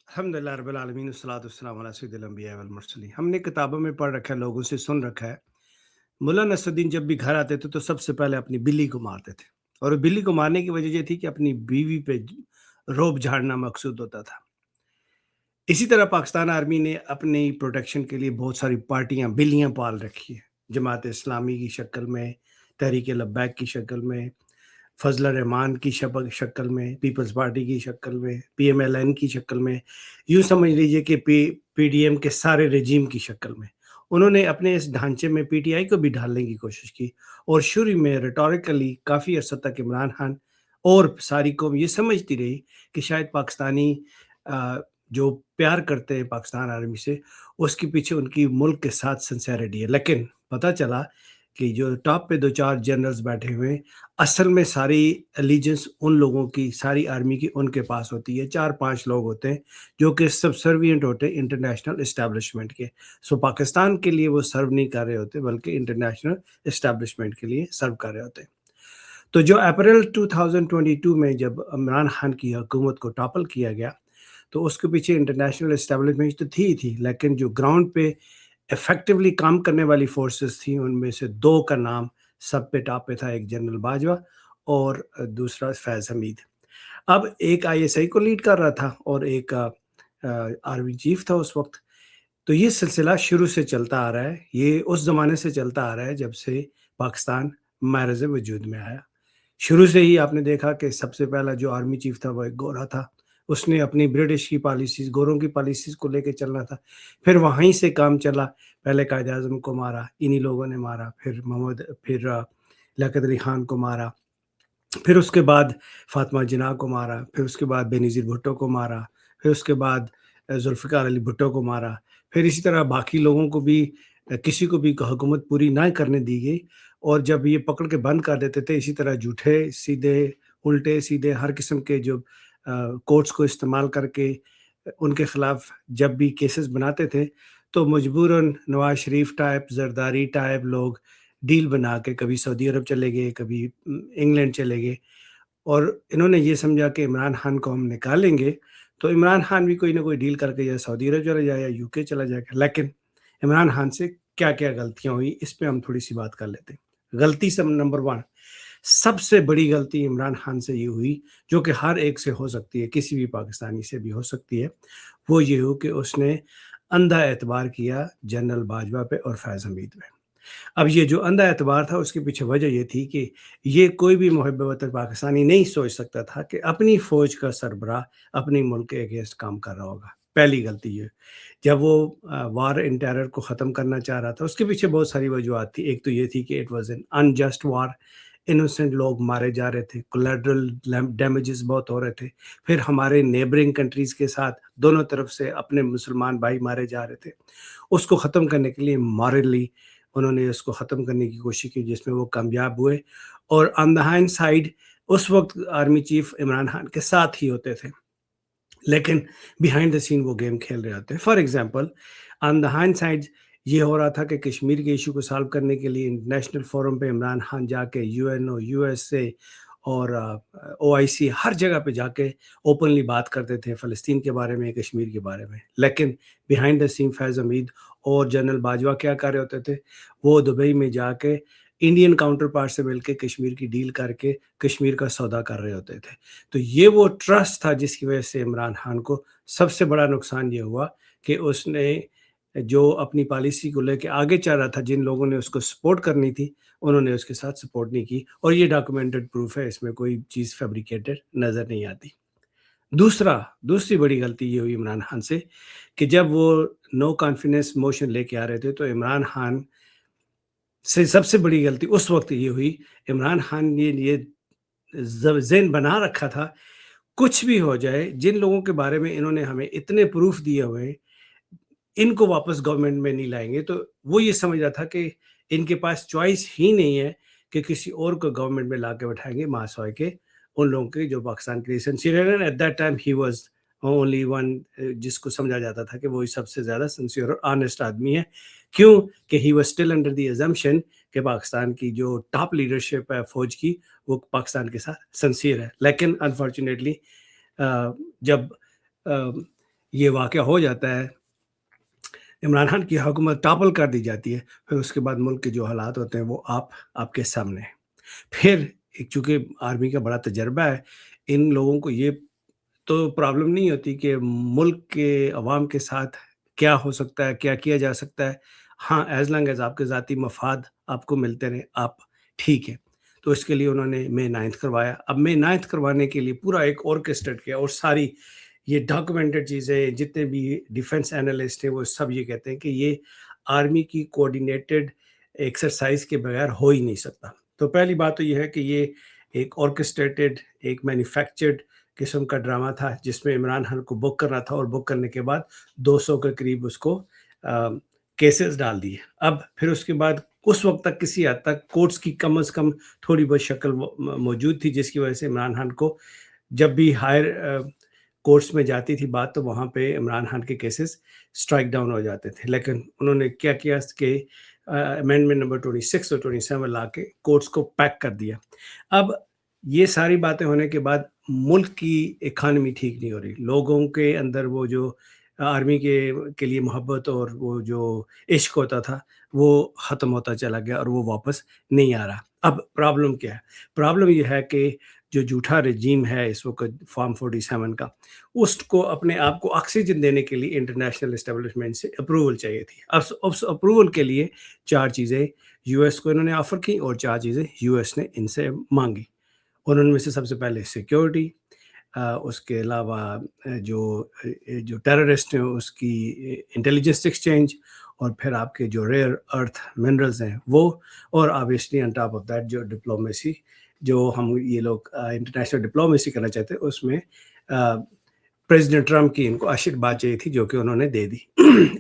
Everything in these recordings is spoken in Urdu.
الحمدللہ رب العالمین والصلاۃ والسلام علی سید الانبیاء والمرسلین۔ ہم نے کتابوں میں پڑھ رکھا ہے، لوگوں سے سن رکھا ہے، ملا نصر الدین جب بھی گھر آتے تھے تو سب سے پہلے اپنی بلی کو مارتے تھے، اور بلی کو مارنے کی وجہ یہ تھی کہ اپنی بیوی پہ روب جھاڑنا مقصود ہوتا تھا۔ اسی طرح پاکستان آرمی نے اپنی پروٹیکشن کے لیے بہت ساری پارٹیاں بلیاں پال رکھی ہیں، جماعت اسلامی کی شکل میں، تحریک لبیک کی شکل میں، فضل الرحمان کی شکل میں، پیپلز پارٹی کی شکل میں، پی ایم ایل این کی شکل میں، یوں سمجھ لیجئے کہ پی ڈی ایم کے سارے رجیم کی شکل میں۔ انہوں نے اپنے اس ڈھانچے میں پی ٹی آئی کو بھی ڈھالنے کی کوشش کی، اور شروع میں ریٹوریکلی کافی عرصہ تک عمران خان اور ساری قوم یہ سمجھتی رہی کہ شاید پاکستانی جو پیار کرتے ہیں پاکستان آرمی سے، اس کے پیچھے ان کی ملک کے ساتھ سنسیریٹی ہے۔ لیکن پتہ چلا کہ جو ٹاپ پہ دو چار جنرلز بیٹھے ہوئے ہیں، اصل میں ساری الیجنس ان لوگوں کی، ساری آرمی کی ان کے پاس ہوتی ہے۔ 4-5 لوگ ہوتے ہیں جو کہ سبسروینٹ ہوتے ہیں انٹرنیشنل اسٹیبلشمنٹ کے۔ پاکستان کے لیے وہ سرو نہیں کر رہے ہوتے، بلکہ انٹرنیشنل اسٹیبلشمنٹ کے لیے سرو کر رہے ہوتے ہیں۔ تو جو اپریل 2022 میں جب عمران خان کی حکومت کو ٹاپل کیا گیا، تو اس کے پیچھے انٹرنیشنل اسٹیبلشمنٹ تو تھی ہی تھی، لیکن جو گراؤنڈ پہ افیکٹولی کام کرنے والی فورسز تھیں، ان میں سے 2 کا نام سب پہ ٹاپ پہ تھا، ایک جنرل باجوہ اور دوسرا فیض حمید۔ اب ایک آئی ایس آئی کو لیڈ کر رہا تھا اور ایک آرمی چیف تھا اس وقت۔ تو یہ سلسلہ شروع سے چلتا آ رہا ہے، یہ اس زمانے سے چلتا آ رہا ہے جب سے پاکستان معرض وجود میں آیا۔ شروع سے ہی آپ نے دیکھا کہ سب سے پہلا جو آرمی چیف تھا وہ ایک گورا تھا، اس نے اپنی برٹش کی پالیسیز، گوروں کی پالیسیز کو لے کے چلنا تھا۔ پھر وہیں سے کام چلا، پہلے قائد اعظم کو مارا، انہی لوگوں نے مارا، پھر لیاقت علی خان کو مارا، پھر اس کے بعد فاطمہ جناح کو مارا، پھر اس کے بعد بینظیر بھٹو کو مارا، پھر اس کے بعد ذوالفقار علی بھٹو کو مارا، پھر اسی طرح باقی لوگوں کو بھی کسی کو بھی حکومت پوری نہ کرنے دی گئی، اور جب یہ پکڑ کے بند کر دیتے تھے، اسی طرح جھوٹے سیدھے الٹے سیدھے ہر قسم کے جو کورٹس کو استعمال کر کے ان کے خلاف جب بھی کیسز بناتے تھے، تو مجبوراً نواز شریف ٹائپ، زرداری ٹائپ لوگ ڈیل بنا کے کبھی سعودی عرب چلے گئے، کبھی انگلینڈ چلے گئے، اور انہوں نے یہ سمجھا کہ عمران خان کو ہم نکالیں گے تو عمران خان بھی کوئی نہ کوئی ڈیل کر کے یا سعودی عرب چلا جائے یا یو کے چلا جائے گا۔ لیکن عمران خان سے کیا کیا غلطیاں ہوئی، اس پہ ہم تھوڑی سی بات کر لیتے ہیں۔ غلطی نمبر 1، سب سے بڑی غلطی عمران خان سے یہ ہوئی، جو کہ ہر ایک سے ہو سکتی ہے، کسی بھی پاکستانی سے بھی ہو سکتی ہے، وہ یہ ہو کہ اس نے اندھا اعتبار کیا جنرل باجوہ پہ اور فیض حمید پہ۔ اب یہ جو اندھا اعتبار تھا، اس کے پیچھے وجہ یہ تھی کہ یہ کوئی بھی محب وطن پاکستانی نہیں سوچ سکتا تھا کہ اپنی فوج کا سربراہ اپنی ملک کے اگینسٹ کام کر رہا ہوگا۔ پہلی غلطی یہ، جب وہ وار ان ٹیرر کو ختم کرنا چاہ رہا تھا، اس کے پیچھے بہت ساری وجوہات تھی۔ ایک تو یہ تھی کہ it was an unjust war, innocent لوگ مارے جا رہے تھے، کولیٹرل ڈیمیجز بہت ہو رہے تھے، پھر ہمارے نیبرنگ کنٹریز کے ساتھ دونوں طرف سے اپنے مسلمان بھائی مارے جا رہے تھے۔ اس کو ختم کرنے کے لیے مورلی انہوں نے اس کو ختم کرنے کی کوشش کی، جس میں وہ کامیاب ہوئے، اور آن دا ہینڈ سائڈ اس وقت آرمی چیف عمران خان کے ساتھ ہی ہوتے تھے، لیکن بیہائنڈ دا سین وہ گیم کھیل رہے ہوتے ہیں۔ For example, on the hand side یہ ہو رہا تھا کہ کشمیر کے ایشو کو سالو کرنے کے لیے انٹرنیشنل فورم پہ عمران خان جا کے U N O, U S A اور او آئی سی، ہر جگہ پہ جا کے اوپنلی بات کرتے تھے فلسطین کے بارے میں، کشمیر کے بارے میں۔ لیکن بیہائنڈ دا سین فیض حمید اور جنرل باجوہ کیا کر رہے ہوتے تھے؟ وہ دبئی میں جا کے انڈین کاؤنٹر پارٹ سے مل کے کشمیر کی ڈیل کر کے کشمیر کا سودا کر رہے ہوتے تھے۔ تو یہ وہ ٹرسٹ تھا جس کی وجہ سے عمران خان کو سب سے بڑا نقصان یہ ہوا کہ اس نے جو اپنی پالیسی کو لے کے آگے چل رہا تھا، جن لوگوں نے اس کو سپورٹ کرنی تھی، انہوں نے اس کے ساتھ سپورٹ نہیں کی، اور یہ ڈاکومنٹڈ پروف ہے، اس میں کوئی چیز فیبریکیٹڈ نظر نہیں آتی۔ دوسری بڑی غلطی یہ ہوئی عمران خان سے کہ جب وہ نو کانفیڈنس موشن لے کے آ رہے تھے، تو عمران خان سے سب سے بڑی غلطی اس وقت یہ ہوئی، عمران خان نے یہ ذہن بنا رکھا تھا کچھ بھی ہو جائے، جن لوگوں کے بارے میں انہوں نے ہمیں اتنے پروف دیے ہوئے، ان کو واپس گورنمنٹ میں نہیں لائیں گے۔ تو وہ یہ سمجھ رہا تھا کہ ان کے پاس چوائس ہی نہیں ہے کہ کسی اور کو گورنمنٹ میں لا کے بٹھائیں گے ماں سوائے کے ان لوگوں کے جو پاکستان کے لیے سنسیئر ہیں۔ At that time he was only one, جس کو سمجھا جاتا تھا کہ وہی سب سے زیادہ سنسیئر اور آنیسٹ آدمی ہے۔ کیوں کہ he was still under the assumption کہ پاکستان کی جو ٹاپ لیڈرشپ ہے فوج کی، وہ پاکستان کے ساتھ سنسیئر ہے۔ لیکن انفارچونیٹلی جب یہ واقعہ ہو جاتا ہے، عمران خان کی حکومت ٹاپل کر دی جاتی ہے، پھر اس کے بعد ملک کے جو حالات ہوتے ہیں وہ آپ کے سامنے ہیں۔ پھر ایک چونکہ آرمی کا بڑا تجربہ ہے، ان لوگوں کو یہ تو پرابلم نہیں ہوتی کہ ملک کے عوام کے ساتھ کیا ہو سکتا ہے، کیا کیا جا سکتا ہے۔ ہاں، ایز لانگ ایز آپ کے ذاتی مفاد آپ کو ملتے رہیں، آپ ٹھیک ہے۔ تو اس کے لیے انہوں نے مئی 9 کروایا۔ اب مئی 9 کروانے کے لیے پورا ایک آرکسٹریٹ کیا، اور ساری یہ ڈاکومنٹڈ چیزیں، جتنے بھی ڈیفنس اینالسٹ ہیں وہ سب یہ کہتے ہیں کہ یہ آرمی کی کوآرڈینیٹڈ ایکسرسائز کے بغیر ہو ہی نہیں سکتا۔ تو پہلی بات تو یہ ہے کہ یہ ایک آرکسٹریٹڈ، ایک مینوفیکچرڈ قسم کا ڈرامہ تھا، جس میں عمران خان کو بک کرنا تھا، اور بک کرنے کے بعد 200 کے قریب اس کو کیسز ڈال دیے۔ اب پھر اس کے بعد اس وقت تک کسی حد تک کورٹس کی کم از کم تھوڑی بہت شکل موجود تھی، جس کی وجہ سے عمران خان کو جب بھی ہائر کورٹس میں جاتی تھی بات، تو وہاں پہ عمران خان کے کیسز سٹرائک ڈاؤن ہو جاتے تھے۔ لیکن انہوں نے کیا کیا کہ امینڈمنٹ نمبر 26 اور 27 لا کے کورٹس کو پیک کر دیا۔ اب یہ ساری باتیں ہونے کے بعد ملک کی اکانومی ٹھیک نہیں ہو رہی، لوگوں کے اندر وہ جو آرمی کے لیے محبت اور وہ جو عشق ہوتا تھا وہ ختم ہوتا چلا گیا، اور وہ واپس نہیں آ رہا۔ اب پرابلم کیا ہے؟ پرابلم یہ ہے کہ جو جھوٹا رجیم ہے اس وقت فارم 47 کا، اس کو اپنے آپ کو آکسیجن دینے کے لیے انٹرنیشنل اسٹیبلشمنٹ سے اپروول چاہیے تھی۔ اب اس اپروول کے لیے 4 چیزیں یو ایس کو انہوں نے آفر کی، اور 4 چیزیں یو ایس نے ان سے مانگی، اور ان میں سے سب سے پہلے سیکیورٹی، اس کے علاوہ جو ٹیررسٹ ہیں اس کی انٹیلیجنس ایکسچینج، اور پھر آپ کے جو ریئر ارتھ منرلز ہیں وہ، اور obviously on top of that جو ڈپلومیسی، جو ہم یہ لوگ انٹرنیشنل ڈپلومیسی کرنا چاہتے ہیں، اس میں پریزیڈنٹ ٹرمپ کی ان کو آشرواد چاہیے تھی، جو کہ انہوں نے دے دی۔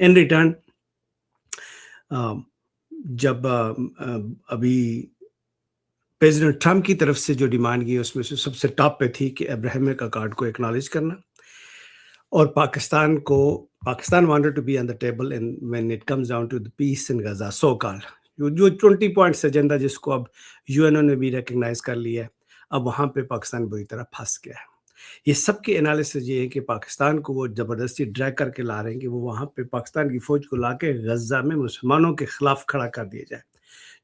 ان ریٹرن جب ابھی پریزیڈنٹ ٹرمپ کی طرف سے جو ڈیمانڈ کی اس میں سے سب سے ٹاپ پہ تھی کہ ابراہیمک اکارڈ کو ایکنالج کرنا، اور Pakistan wanted to be on the table when it comes down to the peace in Gaza so called جو 20 points ایجنڈا جس کو اب یو این او نے بھی ریکگنائز کر لیا ہے، اب وہاں پہ پاکستان بری طرح پھنس گیا ہے۔ یہ سب کے انالیسس یہ ہے کہ پاکستان کو وہ زبردستی ڈریگ کر کے لا رہے ہیں کہ وہ وہاں پہ پاکستان کی فوج کو لا کے غزہ میں مسلمانوں کے خلاف کھڑا کر دیا جائے،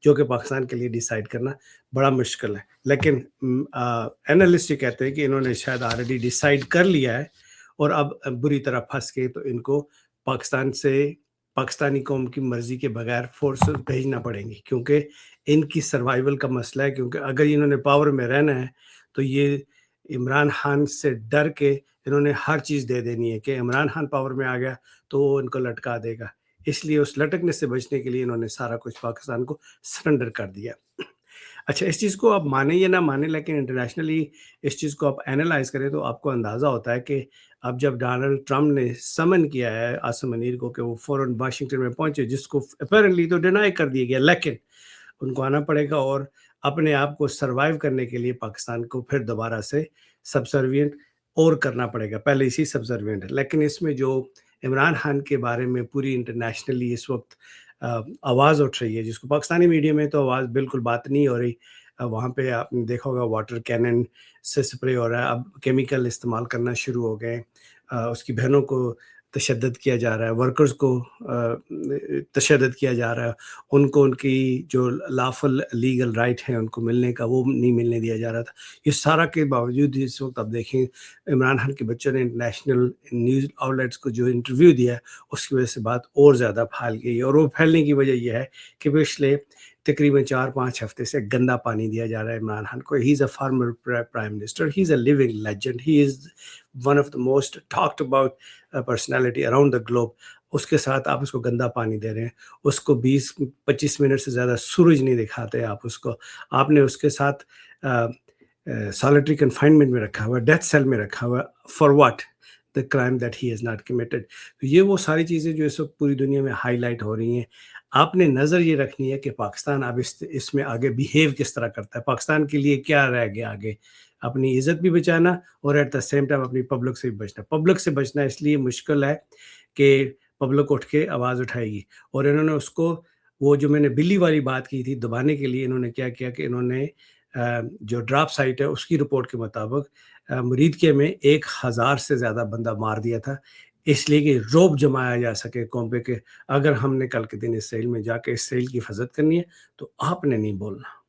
جو کہ پاکستان کے لیے ڈیسائیڈ کرنا بڑا مشکل ہے۔ لیکن انالسٹ یہ کہتے ہیں کہ انہوں نے شاید آلریڈی ڈیسائیڈ کر لیا ہے، اور اب بری طرح پھنس گئے، تو ان کو پاکستان سے پاکستانی قوم کی مرضی کے بغیر فورسز بھیجنا پڑیں گی، کیونکہ ان کی سروائیول کا مسئلہ ہے۔ کیونکہ اگر انہوں نے پاور میں رہنا ہے تو یہ عمران خان سے ڈر کے انہوں نے ہر چیز دے دینی ہے کہ عمران خان پاور میں آ گیا تو وہ ان کو لٹکا دے گا۔ اس لیے اس لٹکنے سے بچنے کے لیے انہوں نے سارا کچھ پاکستان کو سرنڈر کر دیا۔ اچھا، اس چیز کو آپ مانیں یا نہ مانیں، لیکن انٹرنیشنلی اس چیز کو آپ اینالائز کریں تو آپ کو اندازہ ہوتا ہے کہ اب جب ڈونلڈ ٹرمپ نے سمن کیا ہے عاصم منیر کو کہ وہ فوراً واشنگٹن میں پہنچے، جس کو اپیرنٹلی تو ڈینائی کر دیا گیا، لیکن ان کو آنا پڑے گا، اور اپنے آپ کو سروائیو کرنے کے لیے پاکستان کو پھر دوبارہ سے سبسروینٹ اور کرنا پڑے گا، پہلے اسی سبسروینٹ ہے۔ لیکن اس میں جو عمران خان کے بارے میں پوری انٹرنیشنلی اس وقت آواز اٹھ رہی ہے، جس کو پاکستانی میڈیا میں تو آواز بالکل بات نہیں ہو رہی، وہاں پہ آپ نے دیکھا ہوگا واٹر کینن سے سپرے ہو رہا ہے، اب کیمیکل استعمال کرنا شروع ہو گئے، اس کی بہنوں کو تشدد کیا جا رہا ہے، ورکرز کو تشدد کیا جا رہا ہے، ان کو ان کی جو لافل لیگل رائٹ ہیں ان کو ملنے کا وہ نہیں ملنے دیا جا رہا تھا۔ یہ سارا کے باوجود اس وقت آپ دیکھیں عمران خان کے بچوں نے انٹرنیشنل نیوز آؤٹلیٹس کو جو انٹرویو دیا ہے، اس کی وجہ سے بات اور زیادہ پھیل گئی ہے، اور وہ پھیلنے کی وجہ یہ ہے کہ پچھلے تقریباً 4-5 ہفتے سے گندا پانی دیا جا رہا ہے عمران خان کو۔ He is a former prime minister, he is a living legend, he is one of the most talked about personality around the globe. اس کے ساتھ آپ اس کو گندا پانی دے رہے ہیں، اس کو 20-25 منٹ سے زیادہ سورج نہیں دکھاتے آپ نے اس کے ساتھ سالٹری کنفائنمنٹ میں رکھا ہوا ہے، ڈیتھ سیل میں رکھا ہوا ہے، for what? The crime that he has not committed. تو یہ وہ ساری چیزیں جو اس وقت پوری دنیا میں ہائی لائٹ ہو رہی ہیں۔ آپ نے نظر یہ رکھنی ہے کہ پاکستان اب اس میں آگے بیہیو کس طرح کرتا ہے، پاکستان کے لیے کیا رہ گیا آگے، اپنی عزت بھی بچانا اور ایٹ دا سیم ٹائم اپنی پبلک سے بھی بچنا۔ پبلک سے بچنا اس لیے مشکل ہے کہ پبلک اٹھ کے آواز اٹھائے گی، اور انہوں نے اس کو وہ جو میں نے بلی والی بات کی تھی دبانے کے لیے انہوں نے کیا کیا کہ انہوں نے جو ڈراپ سائٹ ہے اس کی رپورٹ کے مطابق مریدکے میں 1000 سے زیادہ بندہ مار دیا تھا، اس لیے کہ روب جمایا جا سکے قوم پہ کہ اگر ہم نے کل کے دن اسرائیل میں جا کے اسرائیل کی حفاظت کرنی ہے تو آپ نے نہیں بولنا۔